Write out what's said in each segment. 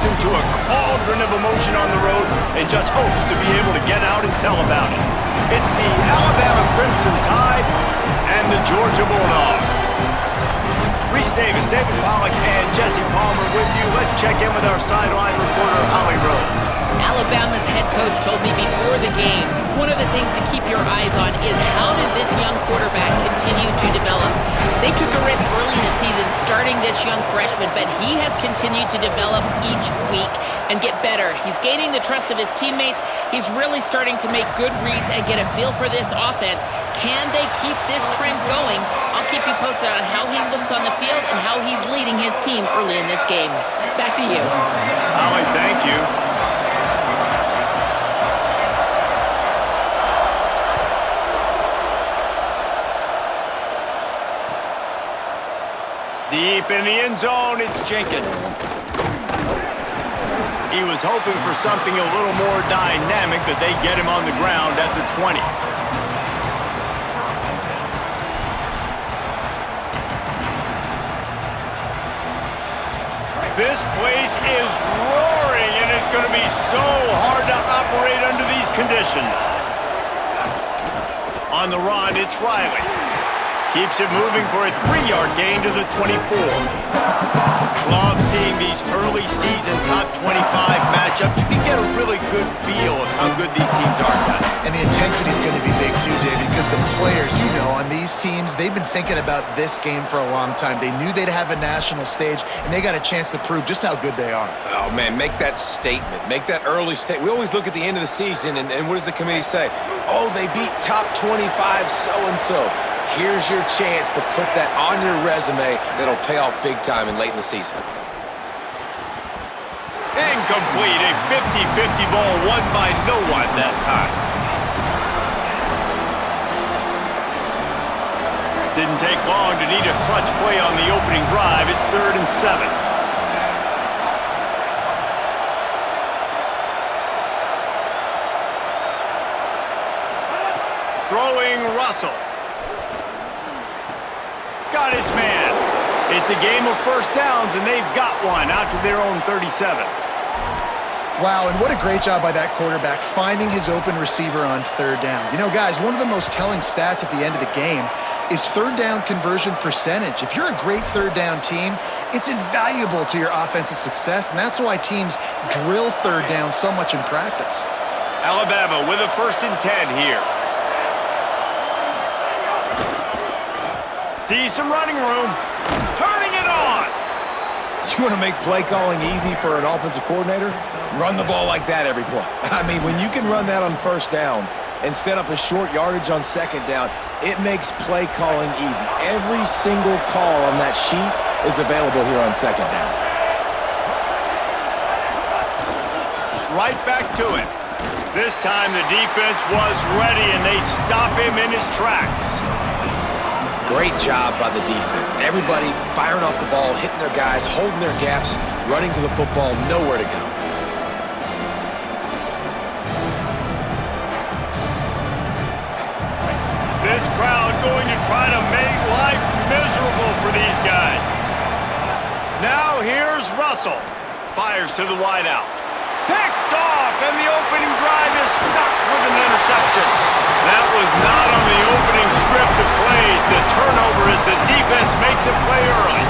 into a cauldron of emotion on the road and just hopes to be able to get out and tell about it. It's the Alabama Crimson Tide and the Georgia Bulldogs. Reese Davis, David Pollack, and Jesse Palmer with you. Let's check in with our sideline reporter, Holly Rowe. Alabama's head coach told me before the game, one of the things to keep your eyes on is how does this young quarterback continue to develop? They took a risk early in the season starting this young freshman, but he has continued to develop each week and get better. He's gaining the trust of his teammates. He's really starting to make good reads and get a feel for this offense. Can they keep this trend going? I'll keep you posted on how he looks on the field and how he's leading his team early in this game. Back to you. Holly, thank you. Deep in the end zone, it's Jenkins. He was hoping for something a little more dynamic, but they get him on the ground at the 20. This place is roaring, and it's going to be so hard to operate under these conditions. On the run, it's Riley. Keeps it moving for a 3-yard gain to the 24. Love seeing these early season top 25 matchups. You can get a really good feel of how good these teams are, guys. And the intensity is going to be big too, David, because the players, you know, on these teams, they've been thinking about this game for a long time. They knew they'd have a national stage, and they got a chance to prove just how good they are. Oh, man, make that statement. Make that early statement. We always look at the end of the season, and what does the committee say? Oh, they beat top 25 so-and-so. Here's your chance to put that on your resume that'll pay off big time and late in the season. Incomplete, a 50-50 ball won by no one that time. Didn't take long to need a clutch play on the opening drive. It's 3rd and 7. Throwing Russell. Got his man. It's a game of first downs, and they've got one out to their own 37. Wow, and what a great job by that quarterback finding his open receiver on 3rd down. You know, guys, one of the most telling stats at the end of the game is 3rd down conversion percentage. If you're a great 3rd down team, it's invaluable to your offensive success, and that's why teams drill 3rd down so much in practice. Alabama with a 1st and 10 here. See some running room. Turning it on. You want to make play calling easy for an offensive coordinator? Run the ball like that every play. I mean, when you can run that on 1st down and set up a short yardage on 2nd down, it makes play calling easy. Every single call on that sheet is available here on 2nd down. Right back to it. This time the defense was ready, and they stop him in his tracks. Great job by the defense. Everybody firing off the ball, hitting their guys, holding their gaps, running to the football, nowhere to go. This crowd going to try to make life miserable for these guys. Now here's Russell. Fires to the wideout. Picked off, and the opening drive is stuck with an interception. That was not on the opening script of plays. The turnover as the defense makes a play early.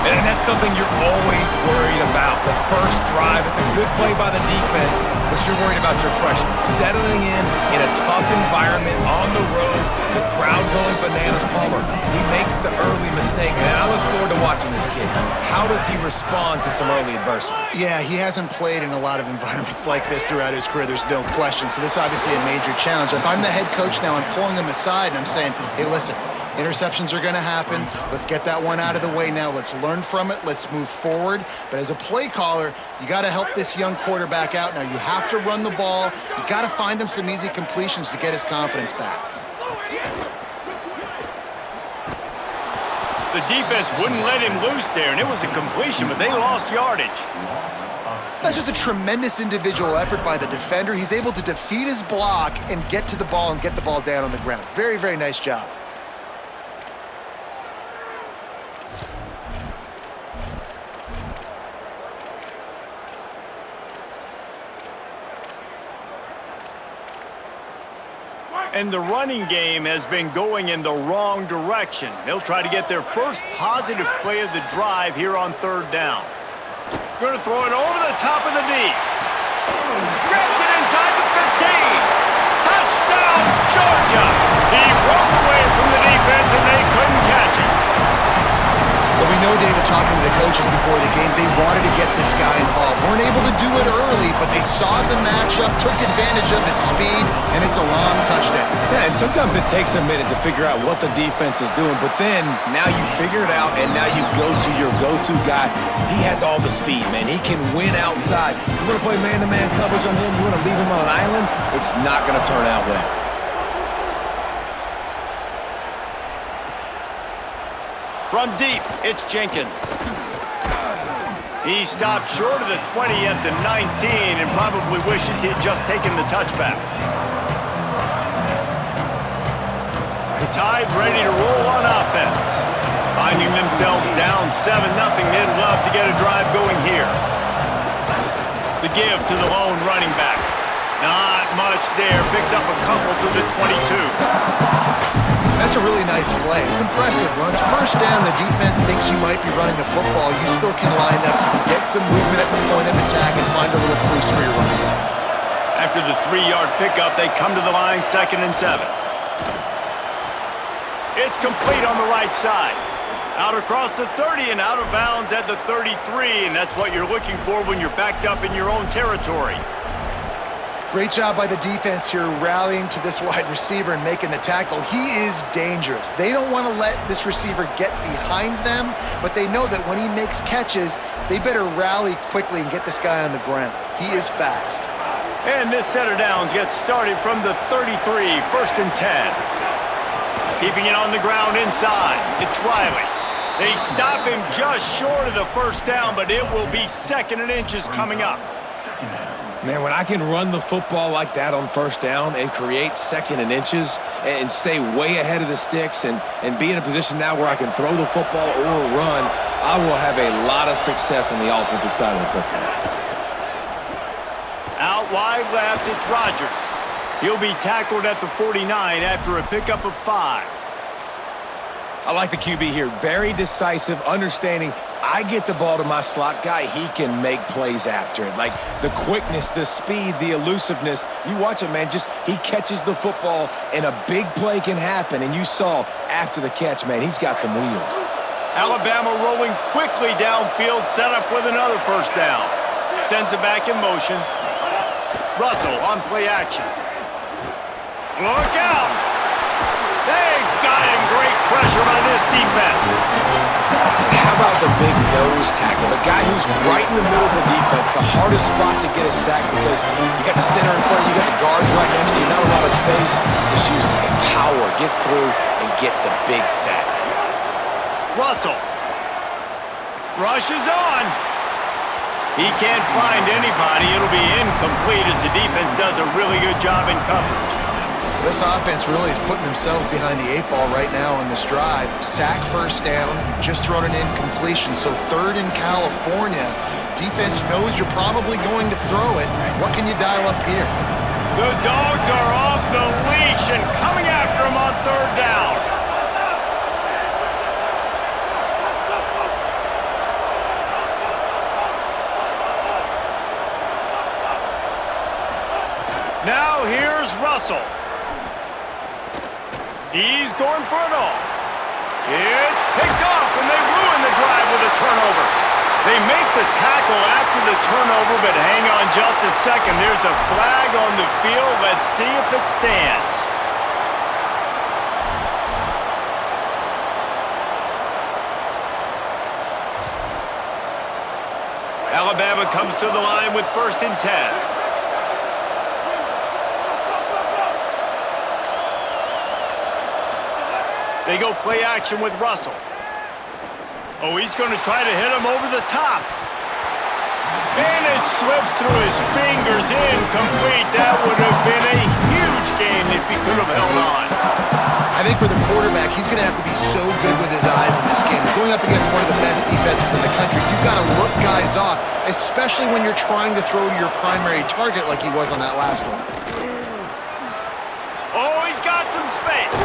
And that's something you're always worried about. The first drive, it's a good play by the defense, but you're worried about your freshmen settling in a tough environment on the road, the crowd going bananas. Palmer, he makes the early mistake, and I look forward to watching this kid. How does he respond to some early adversity? Yeah, he hasn't played in a lot of environments like this throughout his career, there's no question. So this is obviously a major challenge. If I'm the head coach now, I'm pulling him aside and I'm saying, hey, listen, interceptions are going to happen. Let's get that one out of the way now. Let's learn from it. Let's move forward. But as a play caller, you got to help this young quarterback out. Now, you have to run the ball. You got to find him some easy completions to get his confidence back. The defense wouldn't let him loose there, and it was a completion, but they lost yardage. That's just a tremendous individual effort by the defender. He's able to defeat his block and get to the ball and get the ball down on the ground. Very, very nice job. And the running game has been going in the wrong direction. They'll try to get their first positive play of the drive here on third down. Going to throw it over the top of the knee. Grabs it inside the 15. Touchdown, Georgia! He broke away from the defense and they couldn't catch him. Well, we know, David, talking to the coaches before the game, they wanted to get this guy involved. Weren't able to do it early, but they saw the matchup, took advantage of his speed, and it's a long touchdown. Yeah, and sometimes it takes a minute to figure out what the defense is doing, but then now you figure it out, and now you go to your go-to guy. He has all the speed, man. He can win outside. You want to play man-to-man coverage on him? You want to leave him on an island? It's not going to turn out well. From deep, it's Jenkins. He stopped short of the 20 at the 19 and probably wishes he had just taken the touchback. The Tide ready to roll on offense. Finding themselves down 7-0, they'd love to get a drive going here. The give to the lone running back. Not much there. Picks up a couple to the 22. That's a really nice play. It's impressive. When it's first down, the defense thinks you might be running the football. You still can line up, you can get some movement at the point of attack, and find a little crease for your running back. After the 3-yard pickup, they come to the line, 2nd and 7. It's complete on the right side. Out across the 30 and out of bounds at the 33, and that's what you're looking for when you're backed up in your own territory. Great job by the defense here, rallying to this wide receiver and making the tackle. He is dangerous. They don't want to let this receiver get behind them, but they know that when he makes catches, they better rally quickly and get this guy on the ground. He is fast. And this set of downs gets started from the 33, 1st and 10. Keeping it on the ground inside, it's Riley. They stop him just short of the first down, but it will be 2nd and inches coming up. Man, when I can run the football like that on first down and create 2nd and inches and stay way ahead of the sticks and be in a position now where I can throw the football or run, I will have a lot of success on the offensive side of the football. Out wide left, it's Rodgers. He'll be tackled at the 49 after a pickup of 5. I like the QB here. Very decisive, understanding I get the ball to my slot guy, he can make plays after it. Like the quickness, the speed, the elusiveness. You watch it, man, just he catches the football and a big play can happen. And you saw after the catch, man, he's got some wheels. Alabama rolling quickly downfield, set up with another first down. Sends it back in motion. Russell on play action. Look out! They got him. Great pressure by this defense. How about the big nose tackle? The guy who's right in the middle of the defense, the hardest spot to get a sack because you got the center in front of you, you got the guards right next to you, not a lot of space. Just uses the power, gets through, and gets the big sack. Russell rushes on. He can't find anybody. It'll be incomplete as the defense does a really good job in coverage. This offense really is putting themselves behind the 8 ball right now in this drive. Sacked first down, you've just thrown an incompletion, so 3rd in California. Defense knows you're probably going to throw it. What can you dial up here? The Dogs are off the leash and coming after him on 3rd down. Now here's Russell. He's going for it all. It's picked off, and they ruin the drive with a turnover. They make the tackle after the turnover, but hang on just a second. There's a flag on the field. Let's see if it stands. Alabama comes to the line with 1st and 10. They go play action with Russell. Oh, he's going to try to hit him over the top. And it slips through his fingers, incomplete. That would have been a huge game if he could have held on. I think for the quarterback, he's going to have to be so good with his eyes in this game. Going up against one of the best defenses in the country, you've got to look guys off, especially when you're trying to throw to your primary target like he was on that last one. Oh, he's got space.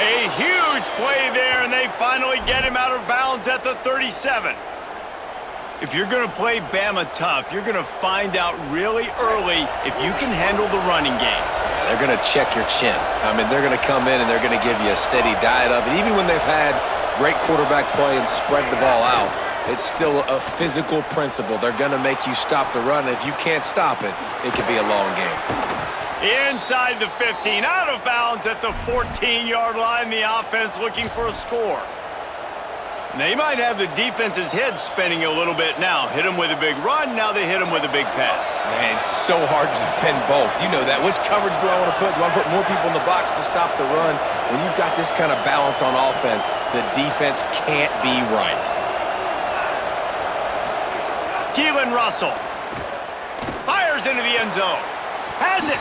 A huge play there, and they finally get him out of bounds at the 37. If you're going to play Bama tough, you're going to find out really early if you can handle the running game. Yeah, they're going to check your chin. I mean, they're going to come in and they're going to give you a steady diet of it. Even when they've had great quarterback play and spread the ball out, it's still a physical principle. They're going to make you stop the run. And if you can't stop it, it could be a long game. Inside the 15, out of bounds at the 14-yard line, the offense looking for a score. They might have the defense's head spinning a little bit now. Hit them with a big run, now they hit them with a big pass. Man, it's so hard to defend both. You know that. Which coverage do I want to put? Do I put more people in the box to stop the run? When you've got this kind of balance on offense, the defense can't be right. Keelan Russell fires into the end zone. Has it.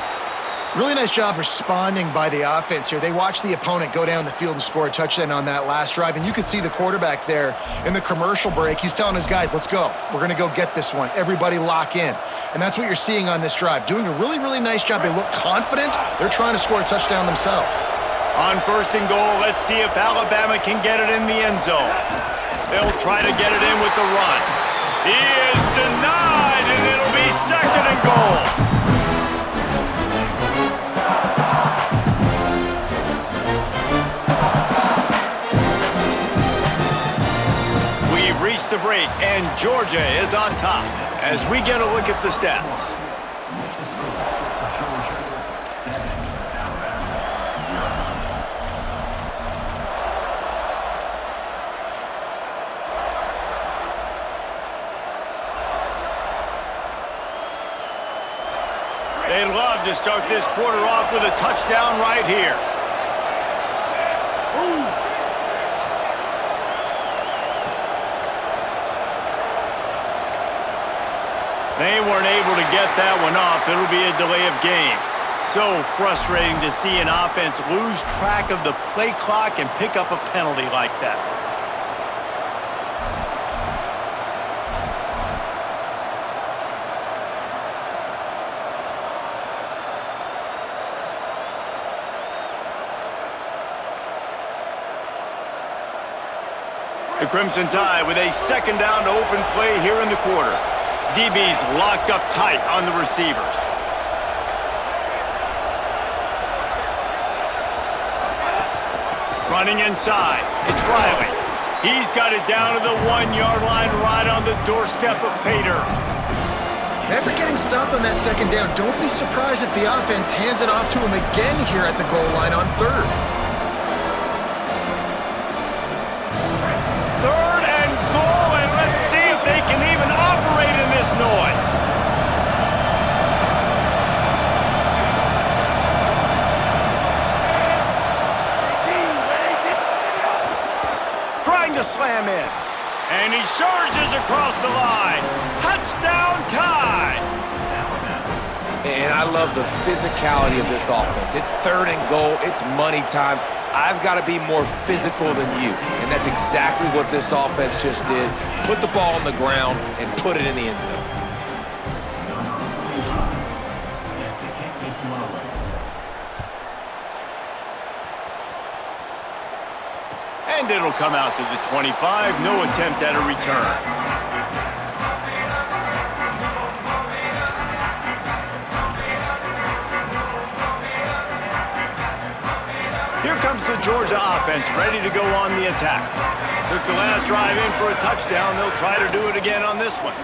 Really nice job responding by the offense here. They watched the opponent go down the field and score a touchdown on that last drive, and you could see the quarterback there in the commercial break. He's telling his guys, let's go. We're going to go get this one. Everybody lock in. And that's what you're seeing on this drive. Doing a really, really nice job. They look confident. They're trying to score a touchdown themselves. On 1st and goal, let's see if Alabama can get it in the end zone. They'll try to get it in with the run. He is denied, and it'll be 2nd and goal. Reached the break, and Georgia is on top as we get a look at the stats. They love to start this quarter off with a touchdown right here. They weren't able to get that one off. It'll be a delay of game. So frustrating to see an offense lose track of the play clock and pick up a penalty like that. The Crimson Tide with a 2nd down to open play here in the quarter. DB's locked up tight on the receivers. Running inside, it's Riley. He's got it down to the 1-yard line right on the doorstep of Pater. After getting stopped on that 2nd down, don't be surprised if the offense hands it off to him again here at the goal line on 3rd. 3rd and goal, and let's see if they can even operate in this noise. Trying to slam in, and he surges across the line. Touchdown Tide! And I love the physicality of this offense. It's 3rd and goal. It's money time. I've got to be more physical than you. And that's exactly what this offense just did. Put the ball on the ground and put it in the end zone. And it'll come out to the 25. No attempt at a return. Here comes the Georgia offense, ready to go on the attack. Took the last drive in for a touchdown. They'll try to do it again on this one.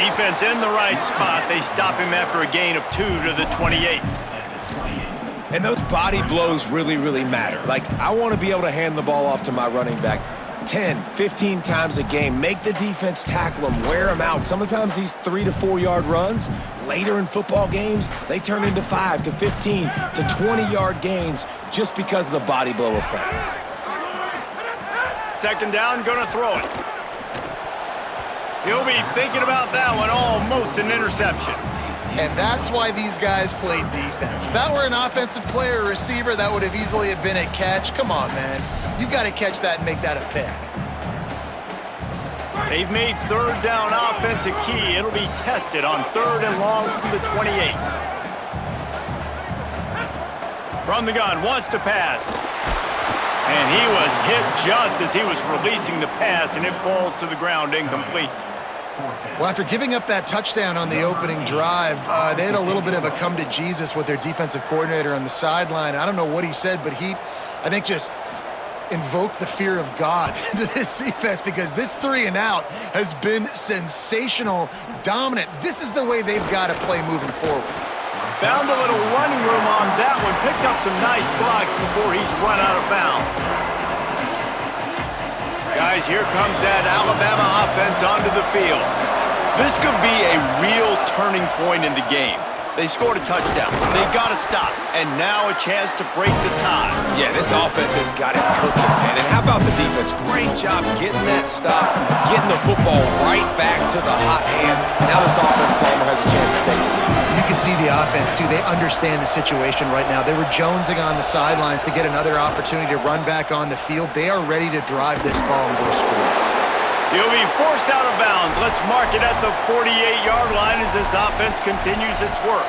Defense in the right spot. They stop him after a gain of 2 to the 28. And those body blows really, really matter. Like, I want to be able to hand the ball off to my running back 10, 15 times a game. Make the defense tackle them, wear them out. Sometimes these 3 to 4 yard runs, later in football games, they turn into 5 to 15 to 20-yard gains just because of the body blow effect. 2nd down, gonna throw it. He'll be thinking about that one, almost an interception. And that's why these guys played defense. If that were an offensive player or receiver, that would have easily have been a catch. Come on, man. You've got to catch that and make that a pick. They've made 3rd down offense a key. It'll be tested on 3rd and long from the 28. From the gun, wants to pass. And he was hit just as he was releasing the pass, and it falls to the ground incomplete. Well, after giving up that touchdown on the opening drive, they had a little bit of a come to Jesus with their defensive coordinator on the sideline. I don't know what he said, but he, I think, just invoked the fear of God into this defense, because this 3 and out has been sensational, dominant. This is the way they've got to play moving forward. Found a little running room on that one, picked up some nice blocks before he's run out of bounds. Guys, here comes that Alabama offense onto the field. This could be a real turning point in the game. They scored a touchdown. They got to stop. And now a chance to break the tie. Yeah, this offense has got it cooking, man. And how about the defense? Great job getting that stop, getting the football right back to the hot hand. Now this offense, Palmer, has a chance to take the lead. You can see the offense, too. They understand the situation right now. They were jonesing on the sidelines to get another opportunity to run back on the field. They are ready to drive this ball and go score. He'll be forced out of bounds. Let's mark it at the 48-yard line as this offense continues its work.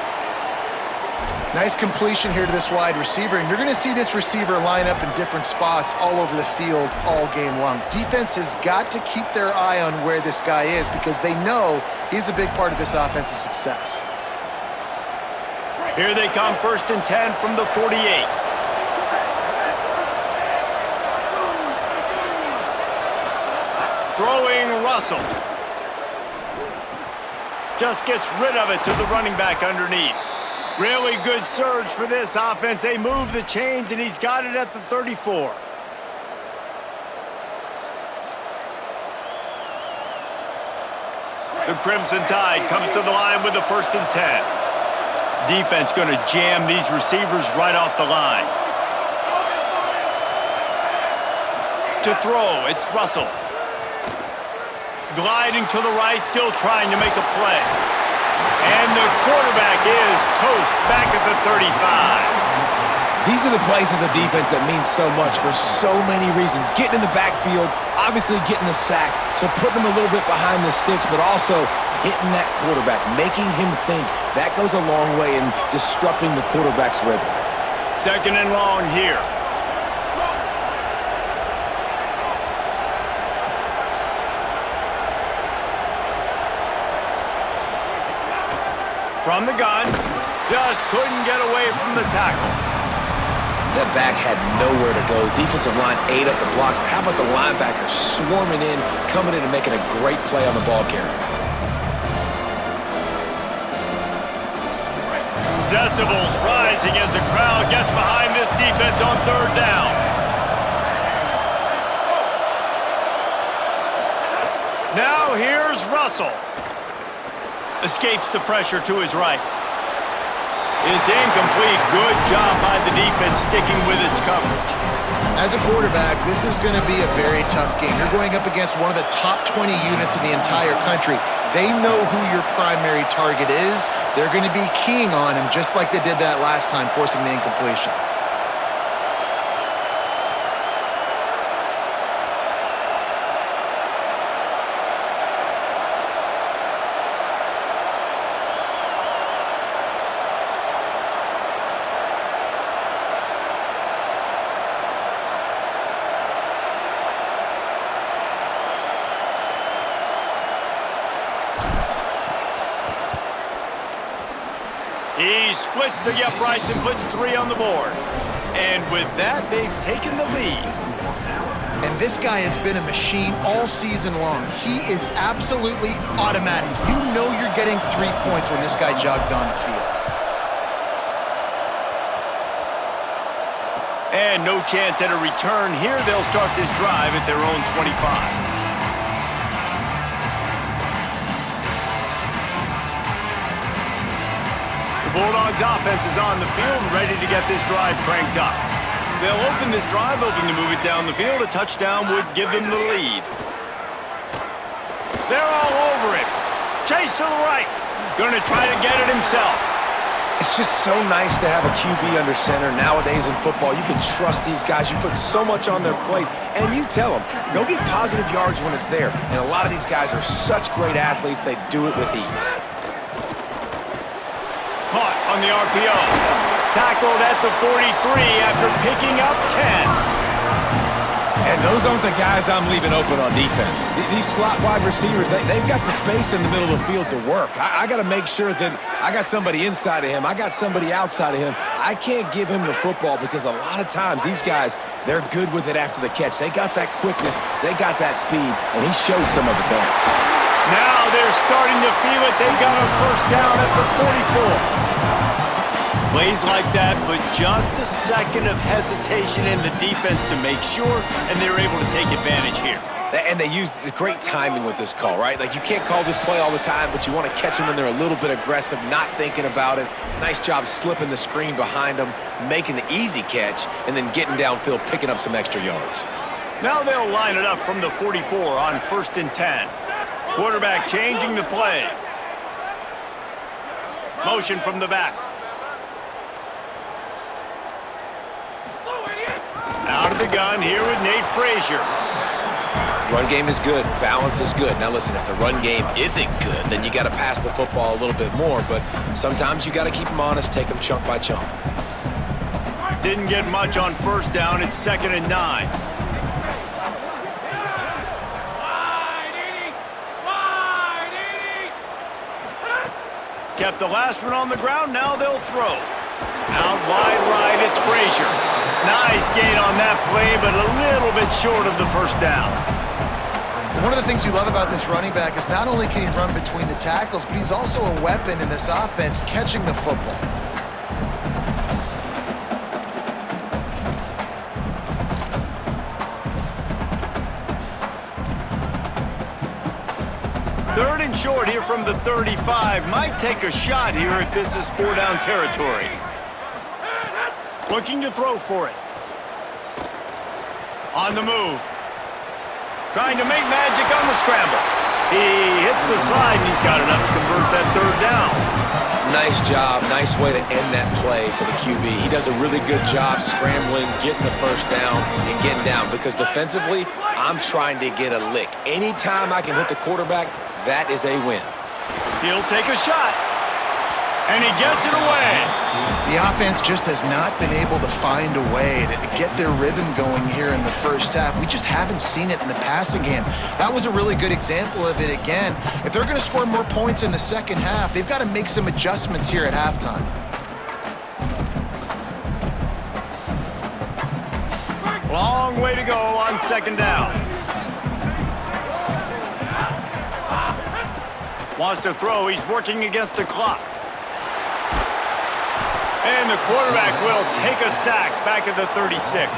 Nice completion here to this wide receiver, and you're going to see this receiver line up in different spots all over the field all game long. Defense has got to keep their eye on where this guy is, because they know he's a big part of this offense's success. Here they come, 1st and 10 from the 48. Throwing Russell. Just gets rid of it to the running back underneath. Really good surge for this offense. They move the chains, and he's got it at the 34. The Crimson Tide comes to the line with the 1st and 10. Defense going to jam these receivers right off the line. To throw, it's Russell. Gliding to the right, still trying to make a play. And the quarterback is toast back at the 35. These are the plays as a defense that mean so much for so many reasons. Getting in the backfield, obviously getting the sack, so putting him a little bit behind the sticks, but also hitting that quarterback, making him think. That goes a long way in disrupting the quarterback's rhythm. 2nd and long here. From the gun, just couldn't get away from the tackle. That back had nowhere to go. Defensive line ate up the blocks, but how about the linebackers swarming in, coming in and making a great play on the ball carrier? Decibels rising as the crowd gets behind this defense on 3rd down. Now here's Russell. Escapes the pressure to his right. It's incomplete. Good job by the defense sticking with its coverage. As a quarterback, this is going to be a very tough game. You're going up against one of the top 20 units in the entire country. They know who your primary target is. They're going to be keying on him, just like they did that last time, forcing the incompletion. He splits the uprights and puts 3 on the board. And with that, they've taken the lead. And this guy has been a machine all season long. He is absolutely automatic. You know you're getting 3 points when this guy jogs on the field. And no chance at a return here. They'll start this drive at their own 25. Bulldogs offense is on the field and ready to get this drive cranked up. They'll open this drive, hoping to move it down the field. A touchdown would give them the lead. They're all over it. Chase to the right. Going to try to get it himself. It's just so nice to have a QB under center. Nowadays in football, you can trust these guys. You put so much on their plate, and you tell them, go get positive yards when it's there. And a lot of these guys are such great athletes, they do it with ease. Caught on the RPO. tackled at the 43 after picking up 10. And those aren't the guys I'm leaving open on defense. These slot wide receivers, they've got the space in the middle of the field to work. I got to make sure that I got somebody inside of him. I got somebody outside of him. I can't give him the football because a lot of times these guys, they're good with it after the catch. They got that quickness. They got that speed, and he showed some of it there. Now they're starting to feel it. They've got a first down at the 44. Plays like that, but just a second of hesitation in the defense to make sure, and they're able to take advantage here. And they use great timing with this call, right? Like, you can't call this play all the time, but you want to catch them when they're a little bit aggressive, not thinking about it. Nice job slipping the screen behind them, making the easy catch, and then getting downfield, picking up some extra yards. Now they'll line it up from the 44 on 1st and 10. Quarterback changing the play. Motion from the back. Out of the gun here with Nate Frazier. Run game is good. Balance is good. Now listen, if the run game isn't good, then you got to pass the football a little bit more. But sometimes you got to keep them honest, take them chunk by chunk. Didn't get much on first down. It's 2nd and 9. Kept the last one on the ground. Now they'll throw. Out wide right, it's Frazier. Nice gain on that play, but a little bit short of the first down. One of the things you love about this running back is not only can he run between the tackles, but he's also a weapon in this offense catching the football. Third and short here from the 35. Might take a shot here if this is 4-down territory. Looking to throw for it. On the move. Trying to make magic on the scramble. He hits the slide, and he's got enough to convert that 3rd down. Nice job. Nice way to end that play for the QB. He does a really good job scrambling, getting the first down, and getting down. Because defensively, I'm trying to get a lick. Anytime I can hit the quarterback, that is a win. He'll take a shot. And he gets it away. The offense just has not been able to find a way to get their rhythm going here in the first half. We just haven't seen it in the passing game. That was a really good example of it again. If they're going to score more points in the second half, they've got to make some adjustments here at halftime. Long way to go on 2nd down. Wants to throw. He's working against the clock. And the quarterback will take a sack back at the 36.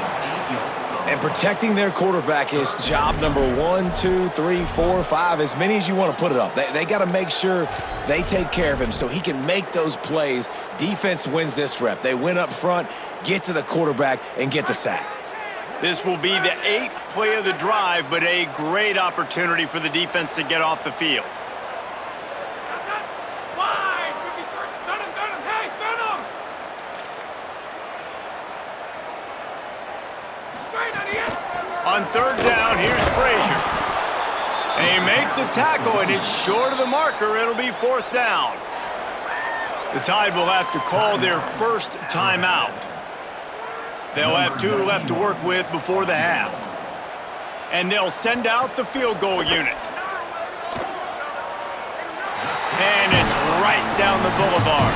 And protecting their quarterback is job number 1, 2, 3, 4, 5, as many as you want to put it up. They got to make sure they take care of him so he can make those plays. Defense wins this rep. They win up front, get to the quarterback, and get the sack. This will be the 8th play of the drive, but a great opportunity for the defense to get off the field. On 3rd down, here's Frazier. They make the tackle, and it's short of the marker. It'll be 4th down. The Tide will have to call their first timeout. They'll have 2 left to work with before the half. And they'll send out the field goal unit. And it's right down the boulevard.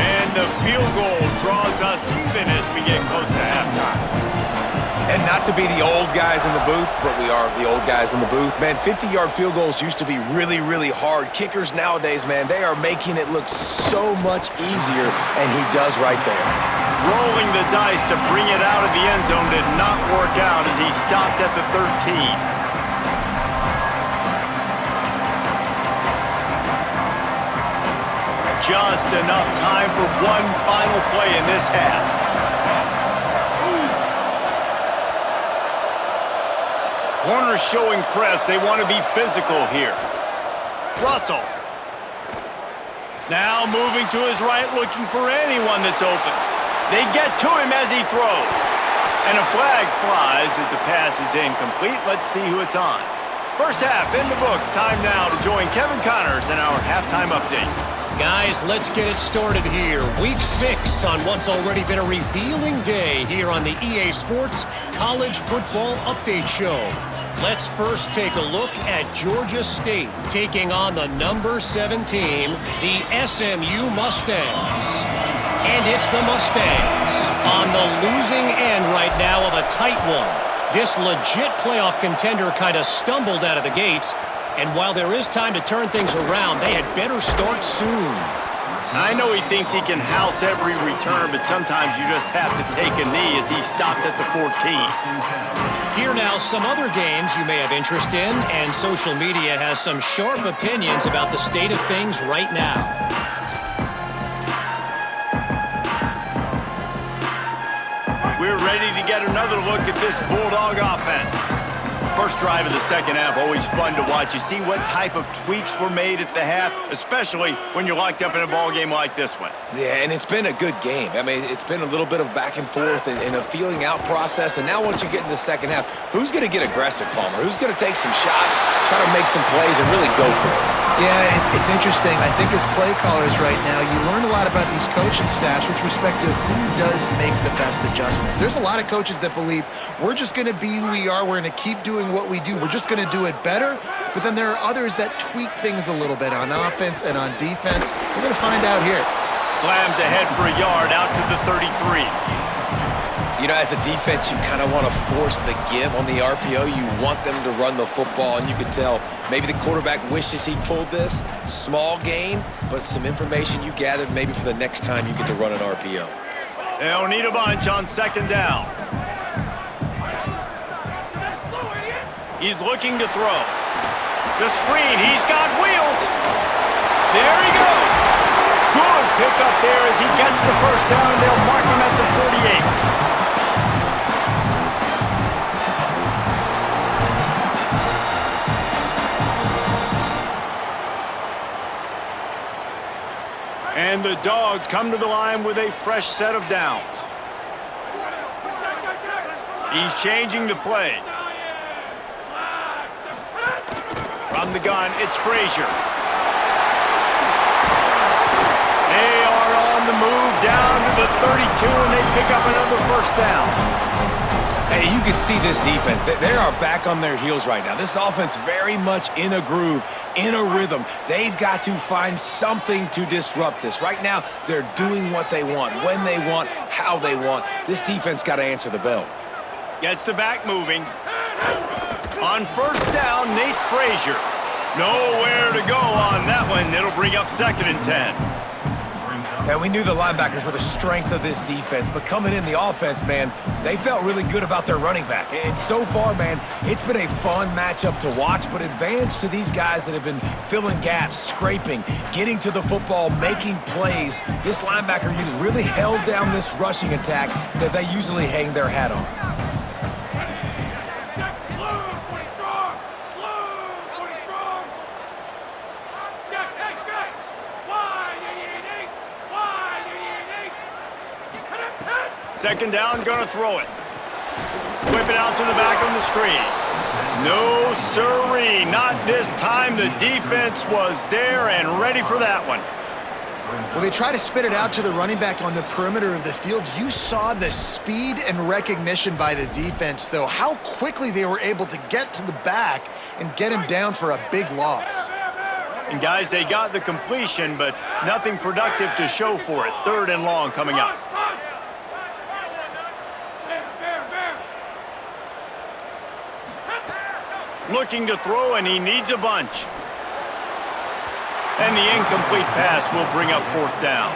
And the field goal draws us even as we get close to halftime. And not to be the old guys in the booth, but we are the old guys in the booth. Man, 50-yard field goals used to be really, really hard. Kickers nowadays, man, they are making it look so much easier, and he does right there. Rolling the dice to bring it out of the end zone did not work out as he stopped at the 13. Just enough time for one final play in this half. Corners showing press. They want to be physical here. Russell. Now moving to his right, looking for anyone that's open. They get to him as he throws. And a flag flies as the pass is incomplete. Let's see who it's on. First half in the books. Time now to join Kevin Connors in our halftime update. Guys, let's get it started here. Week 6 on what's already been a revealing day here on the EA Sports College Football Update Show. Let's first take a look at Georgia State taking on the number 7 team, the SMU Mustangs. And it's the Mustangs on the losing end right now of a tight one. This legit playoff contender kind of stumbled out of the gates. And while there is time to turn things around, they had better start soon. I know he thinks he can house every return, but sometimes you just have to take a knee as he stopped at the 14. Here now, some other games you may have interest in, and social media has some sharp opinions about the state of things right now. We're ready to get another look at this Bulldog offense. First drive of the second half, always fun to watch. You see what type of tweaks were made at the half, especially when you're locked up in a ball game like this one. Yeah, and it's been a good game. I mean, it's been a little bit of back and forth and a feeling out process. And now once you get in the second half, who's going to get aggressive, Palmer? Who's going to take some shots, try to make some plays, and really go for it? Yeah, it's interesting. I think as play callers right now, you learn a lot about these coaching staffs with respect to who does make the best adjustments. There's a lot of coaches that believe we're just going to be who we are. We're going to keep doing what we do. We're just going to do it better. But then there are others that tweak things a little bit on offense and on defense. We're going to find out here. Slams ahead for a yard out to the 33. You know, as a defense, you kind of want to force the give on the RPO. You want them to run the football, and you can tell maybe the quarterback wishes he pulled this. Small gain, but some information you gathered maybe for the next time you get to run an RPO. They'll need a bunch on second down. He's looking to throw. The screen, he's got wheels. There he goes. Good pickup there as he gets the first down. They'll mark him at the 48. And the Dogs come to the line with a fresh set of downs. He's changing the play. From the gun, it's Frazier. They are on the move down to the 32, and they pick up another first down. Hey, you can see this defense. They are back on their heels right now. This offense very much in a groove, in a rhythm. They've got to find something to disrupt this. Right now, they're doing what they want, when they want, how they want. This defense got to answer the bell. Gets the back moving. On first down, Nate Frazier. Nowhere to go on that one. It'll bring up 2nd and 10. And we knew the linebackers were the strength of this defense, but coming in the offense, man, they felt really good about their running back. And so far, man, it's been a fun matchup to watch, but advantage to these guys that have been filling gaps, scraping, getting to the football, making plays. This linebacker unit really held down this rushing attack that they usually hang their hat on. Second down, gonna throw it. Whip it out to the back on the screen. No siree, not this time. The defense was there and ready for that one. Well, they try to spit it out to the running back on the perimeter of the field. You saw the speed and recognition by the defense, though. How quickly they were able to get to the back and get him down for a big loss. And guys, they got the completion, but nothing productive to show for it. 3rd and long coming up. Looking to throw, and he needs a bunch. And the incomplete pass will bring up 4th down.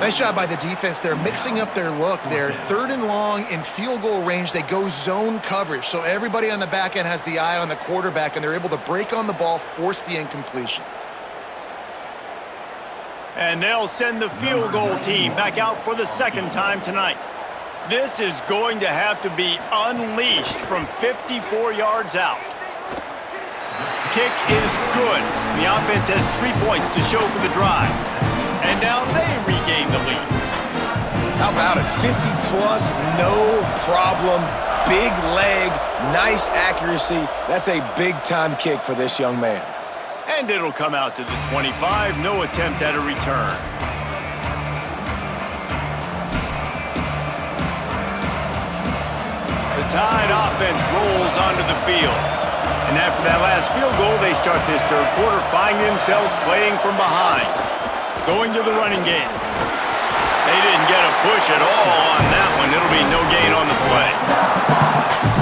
Nice job by the defense. They're mixing up their look. They're 3rd and long in field goal range. They go zone coverage, so everybody on the back end has the eye on the quarterback, and they're able to break on the ball, force the incompletion. And they'll send the field goal team back out for the 2nd time tonight. This is going to have to be unleashed from 54 yards out. Kick is good. The offense has 3 points to show for the drive. And now they regain the lead. How about it? 50-plus, no problem. Big leg, nice accuracy. That's a big-time kick for this young man. And it'll come out to the 25. No attempt at a return. The Tide offense rolls onto the field. And after that last field goal, they start this third quarter, finding themselves playing from behind. Going to the running game. They didn't get a push at all on that one. It'll be no gain on the play.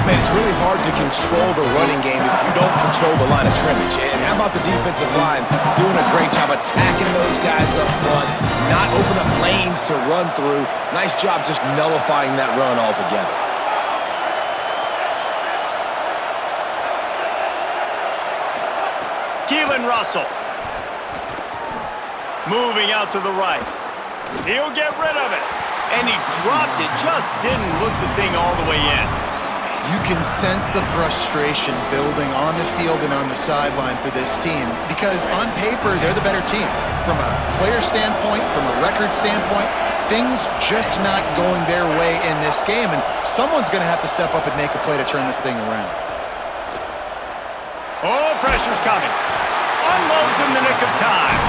Man, it's really hard to control the running game if you don't control the line of scrimmage. And how about the defensive line doing a great job attacking those guys up front, not open up lanes to run through. Nice job just nullifying that run altogether. Russell. Moving out to the right. He'll get rid of it. And he dropped it. Just didn't look the thing all the way in. You can sense the frustration building on the field and on the sideline for this team because on paper, they're the better team. From a player standpoint, from a record standpoint, things just not going their way in this game, and someone's going to have to step up and make a play to turn this thing around. Oh, pressure's coming. Unloads in the nick of time.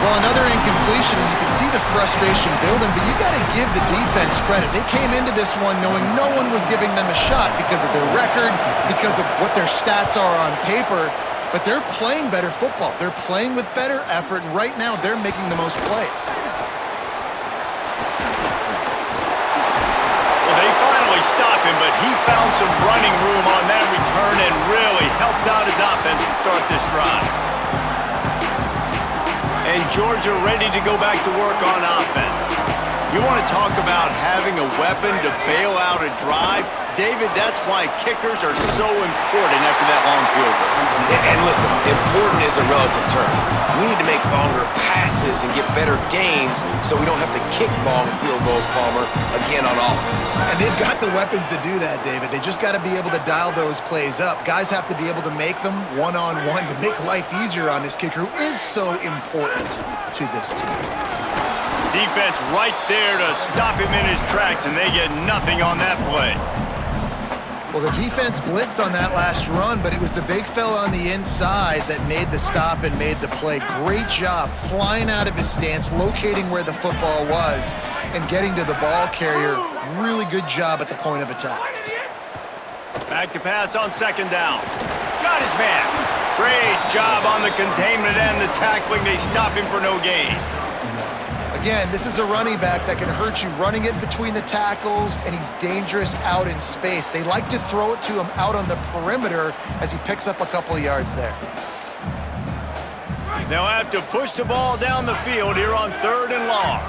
Well, another incompletion, and you can see the frustration building, but you got to give the defense credit. They came into this one knowing no one was giving them a shot because of their record, because of what their stats are on paper, but they're playing better football. They're playing with better effort, and right now they're making the most plays. Well, they finally stop him, but he found some running room on that return and really helps out his offense to start this drive. And Georgia ready to go back to work on offense. You want to talk about having a weapon to bail out a drive? David, that's why kickers are so important after that long field goal. And listen, important is a relative term. We need to make longer passes and get better gains so we don't have to kick long field goals, Palmer, again on offense. And they've got the weapons to do that, David. They just got to be able to dial those plays up. Guys have to be able to make them one-on-one to make life easier on this kicker, who is so important to this team. Defense right there to stop him in his tracks, and they get nothing on that play. Well, the defense blitzed on that last run, but it was the big fella on the inside that made the stop and made the play. Great job flying out of his stance, locating where the football was, and getting to the ball carrier. Really good job at the point of attack. Back to pass on second down. Got his man. Great job on the containment and the tackling. They stop him for no gain. Again, this is a running back that can hurt you running it between the tackles, and he's dangerous out in space. They like to throw it to him out on the perimeter as he picks up a couple of yards there. They'll have to push the ball down the field here on third and long.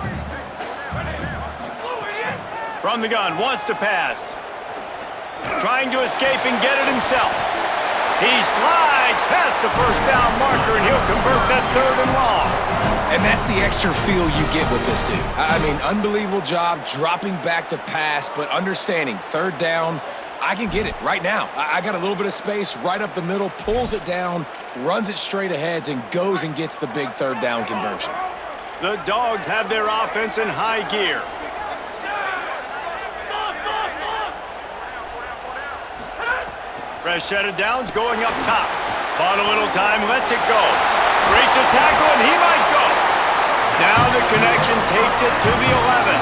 From the gun, wants to pass. Trying to escape and get it himself. He slides past the first down marker, and he'll convert that third and long. And that's the extra feel you get with this dude. I mean, unbelievable job dropping back to pass, but understanding third down, I can get it right now. I got a little bit of space right up the middle, pulls it down, runs it straight ahead, and goes and gets the big third down conversion. The Dogs have their offense in high gear. Fresh set of downs going up top. Bought a little time, lets it go. Breaks a tackle, and he might go. Now the connection takes it to the 11.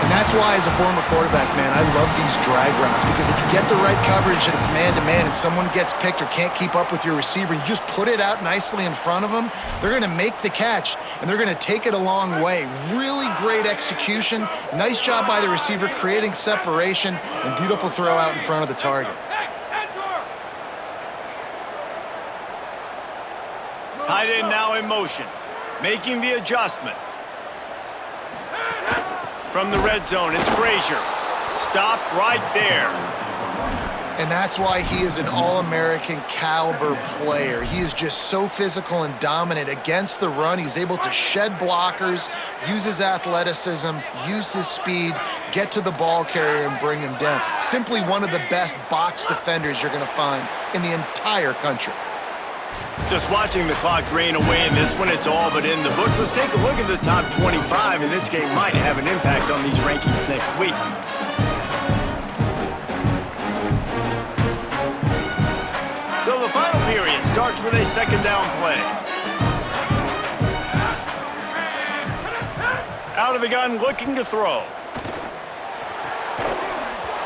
And that's why, as a former quarterback, man, I love these drag routes, because if you get the right coverage and it's man-to-man and someone gets picked or can't keep up with your receiver, you just put it out nicely in front of them, they're going to make the catch, and they're going to take it a long way. Really great execution. Nice job by the receiver creating separation, and beautiful throw out in front of the target. Tight end now in motion, making the adjustment. From the red zone, it's Frazier. Stopped right there. And that's why he is an All-American caliber player. He is just so physical and dominant against the run. He's able to shed blockers, use his athleticism, use his speed, get to the ball carrier and bring him down. Simply one of the best box defenders you're going to find in the entire country. Just watching the clock drain away in this one, it's all but in the books. Let's take a look at the top 25, and this game might have an impact on these rankings next week. So the final period starts with a second down play. Out of the gun, looking to throw.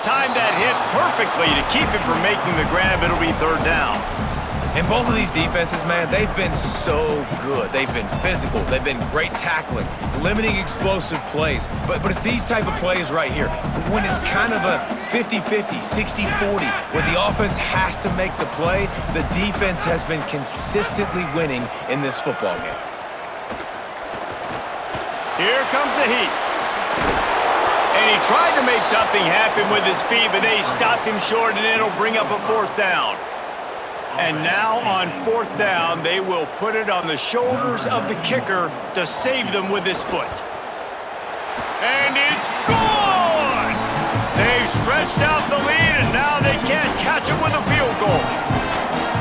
Timed that hit perfectly to keep him from making the grab. It'll be third down. And both of these defenses, man, they've been so good. They've been physical. They've been great tackling, limiting explosive plays. But it's these type of plays right here, when it's kind of a 50-50, 60-40, when the offense has to make the play, the defense has been consistently winning in this football game. Here comes the heat. And he tried to make something happen with his feet, but they stopped him short, and it'll bring up a fourth down. And now on fourth down, they will put it on the shoulders of the kicker to save them with his foot. And it's gone! They've stretched out the lead, and now they can't catch it with a field goal.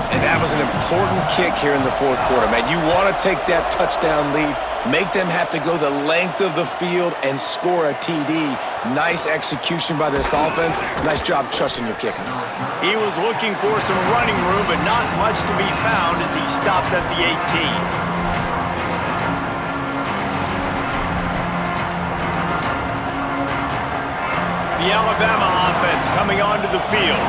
And that was an important kick here in the fourth quarter, man. You want to take that touchdown lead, make them have to go the length of the field and score a TD. Nice execution by this offense. Nice job trusting your kicker. He was looking for some running room, but not much to be found as he stopped at the 18. The Alabama offense coming onto the field.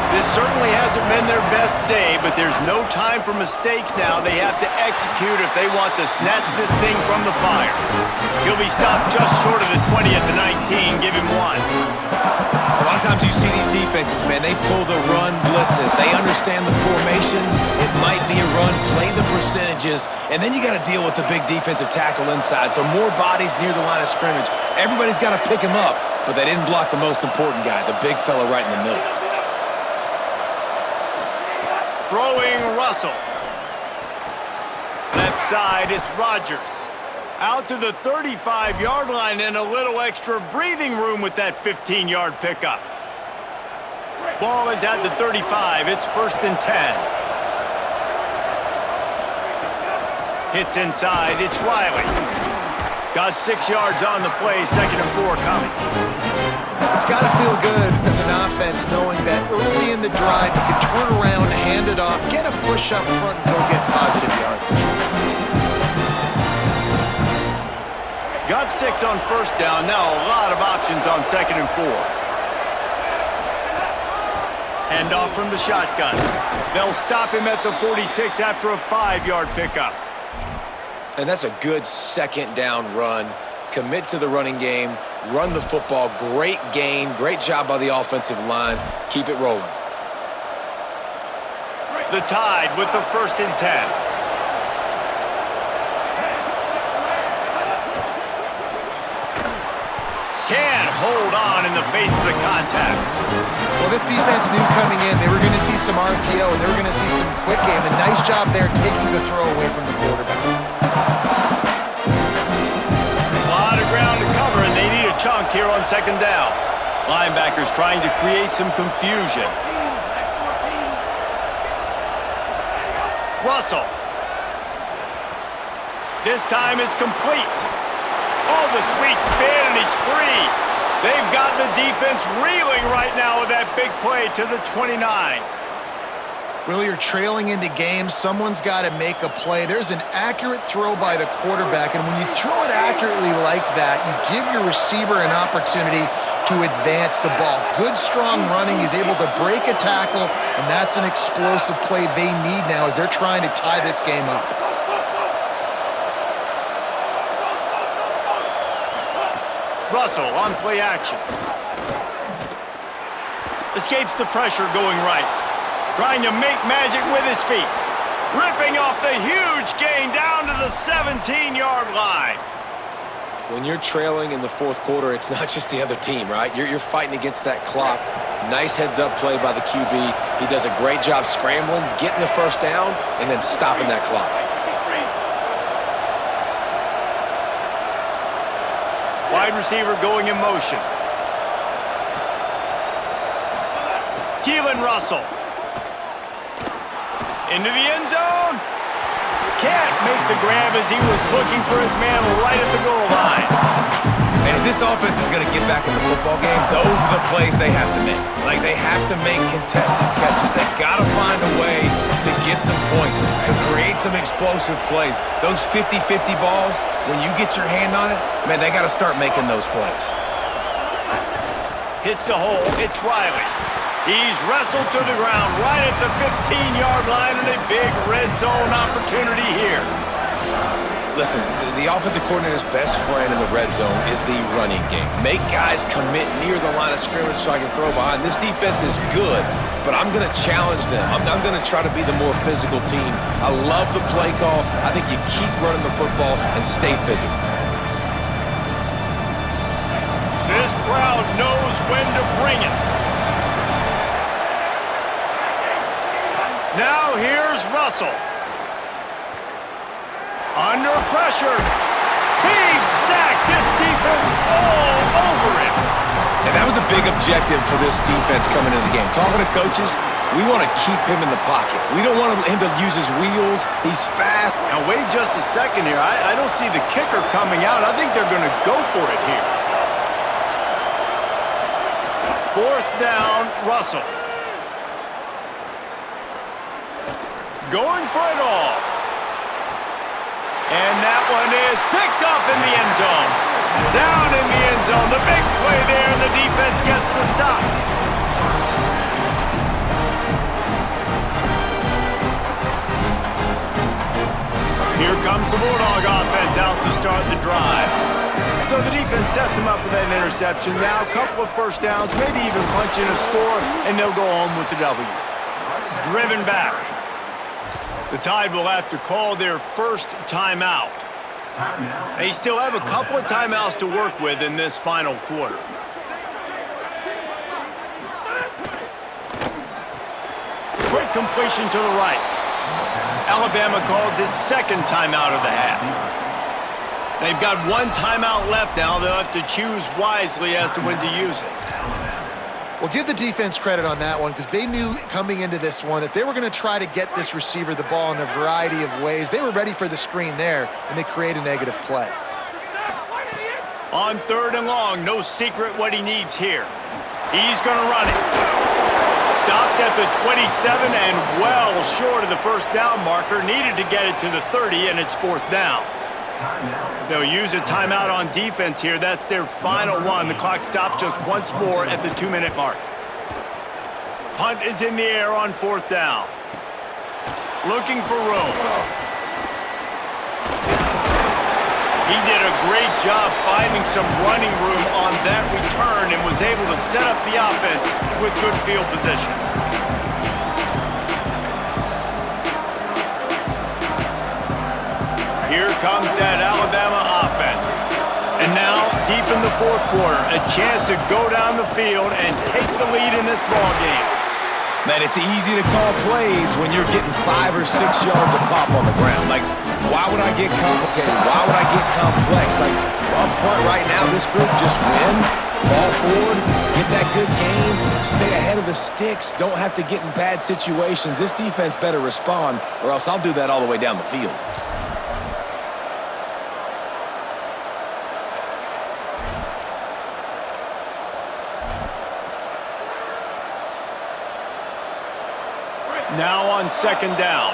This certainly hasn't been their best day, but there's no time for mistakes now. They have to execute if they want to snatch this thing from the fire. He'll be stopped just short of the 20 at the 19. Give him one. A lot of times you see these defenses, man, they pull the run blitzes. They understand the formations. It might be a run, play the percentages, and then you got to deal with the big defensive tackle inside. So more bodies near the line of scrimmage. Everybody's got to pick him up, but they didn't block the most important guy, the big fella right in the middle. Throwing Russell. Left side is Rodgers. Out to the 35-yard line and a little extra breathing room with that 15-yard pickup. Ball is at the 35. It's 1st and 10. Hits inside. It's Riley. Got 6 yards on the play. 2nd and 4 coming. It's got to feel good as an offense knowing that early in the drive you can turn around, hand it off, get a push up front, and go get positive yardage. Got 6 on 1st down. Now a lot of options on 2nd and 4. Hand off from the shotgun. They'll stop him at the 46 after a 5-yard pickup. And that's a good second down run. Commit to the running game, run the football, great gain, great job by the offensive line. Keep it rolling. The Tide with the 1st and 10. Can't hold on in the face of the contact. Well, this defense knew coming in they were going to see some RPO and they were going to see some quick game. A nice job there taking the throw away from the quarterback. Ground to cover, and they need a chunk here on 2nd down. Linebackers trying to create some confusion. Russell. This time it's complete. Oh, the sweet spin, and he's free. They've got the defense reeling right now with that big play to the 29. Really, you're trailing into games. Someone's got to make a play. There's an accurate throw by the quarterback, and when you throw it accurately like that, you give your receiver an opportunity to advance the ball. Good, strong running. He's able to break a tackle, and that's an explosive play they need now as they're trying to tie this game up. Russell on play action. Escapes the pressure going right. Trying to make magic with his feet. Ripping off the huge gain down to the 17-yard line. When you're trailing in the fourth quarter, it's not just the other team, right? You're fighting against that clock. Nice heads-up play by the QB. He does a great job scrambling, getting the 1st down, and then stopping that clock. Wide receiver going in motion. Keelan Russell. Into the end zone. Can't make the grab as he was looking for his man right at the goal line. And If this offense is going to get back in the football game, those are the plays they have to make. Like, they have to make contested catches. They've got to find a way to get some points, to create some explosive plays. Those 50-50 balls, when you get your hand on it, man, they got to start making those plays. Hits the hole. It's Riley. He's wrestled to the ground right at the 15-yard line, and a big red zone opportunity here. Listen, the offensive coordinator's best friend in the red zone is the running game. Make guys commit near the line of scrimmage so I can throw behind. This defense is good, but I'm going to challenge them. I'm going to try to be the more physical team. I love the play call. I think you keep running the football and stay physical. This crowd knows when to bring it. Now here's Russell. Under pressure. He's sacked. This defense all over him. And that was a big objective for this defense coming into the game. Talking to coaches, we want to keep him in the pocket. We don't want him to use his wheels. He's fast. Now wait just a second here. I don't see the kicker coming out. I think they're going to go for it here. Fourth down, Russell. Going for it all. And that one is picked off in the end zone. Down in the end zone. The big play there, and the defense gets the stop. Here comes the Bulldog offense out to start the drive. So the defense sets them up with that interception. Now a couple of first downs, maybe even punching a score, and they'll go home with the W. Driven back. The Tide will have to call their first timeout. They still have a couple of timeouts to work with in this final quarter. Quick completion to the right. Alabama calls its second timeout of the half. They've got one timeout left now. They'll have to choose wisely as to when to use it. Well, give the defense credit on that one because they knew coming into this one that they were going to try to get this receiver the ball in a variety of ways. They were ready for the screen there, and they create a negative play. On third and long, no secret what he needs here. He's going to run it. Stopped at the 27 and well short of the first down marker. Needed to get it to the 30, and it's fourth down. They'll use a timeout on defense here. That's their final one. The clock stops just once more at the 2-minute mark. Punt is in the air on fourth down. Looking for room. He did a great job finding some running room on that return and was able to set up the offense with good field position. Here comes that Alabama offense. And now, deep in the fourth quarter, a chance to go down the field and take the lead in this ball game. Man, it's easy to call plays when you're getting 5 or 6 yards of pop on the ground. Like, why would I get complicated? Why would I get complex? Like, up front right now, this group just win, fall forward, get that good game, stay ahead of the sticks, don't have to get in bad situations. This defense better respond, or else I'll do that all the way down the field. Now on second down.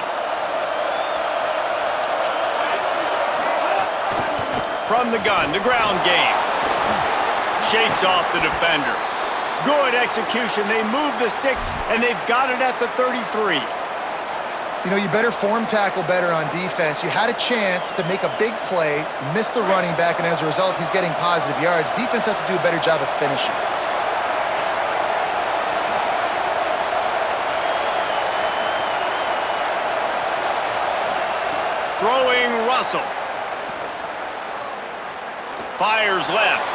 From the gun, the ground game. Shakes off the defender. Good execution. They move the sticks, and they've got it at the 33. You know, you better form tackle better on defense. You had a chance to make a big play, miss the running back, and as a result, he's getting positive yards. Defense has to do a better job of finishing. Throwing Russell. Fires left.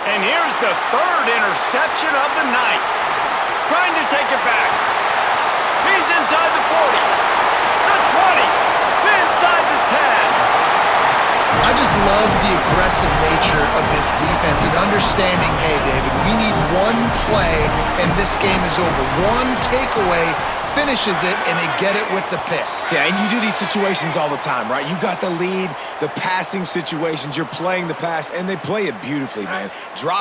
And here's the third interception of the night. Trying to take it back. He's inside the 40, the 20, inside the 10. I just love the aggressive nature of this defense and understanding, hey, David, we need one play and this game is over. One takeaway, finishes it, and they get it with the pick. Yeah, and you do these situations all the time, right? You got the lead, the passing situations, you're playing the pass, and they play it beautifully, man. Drop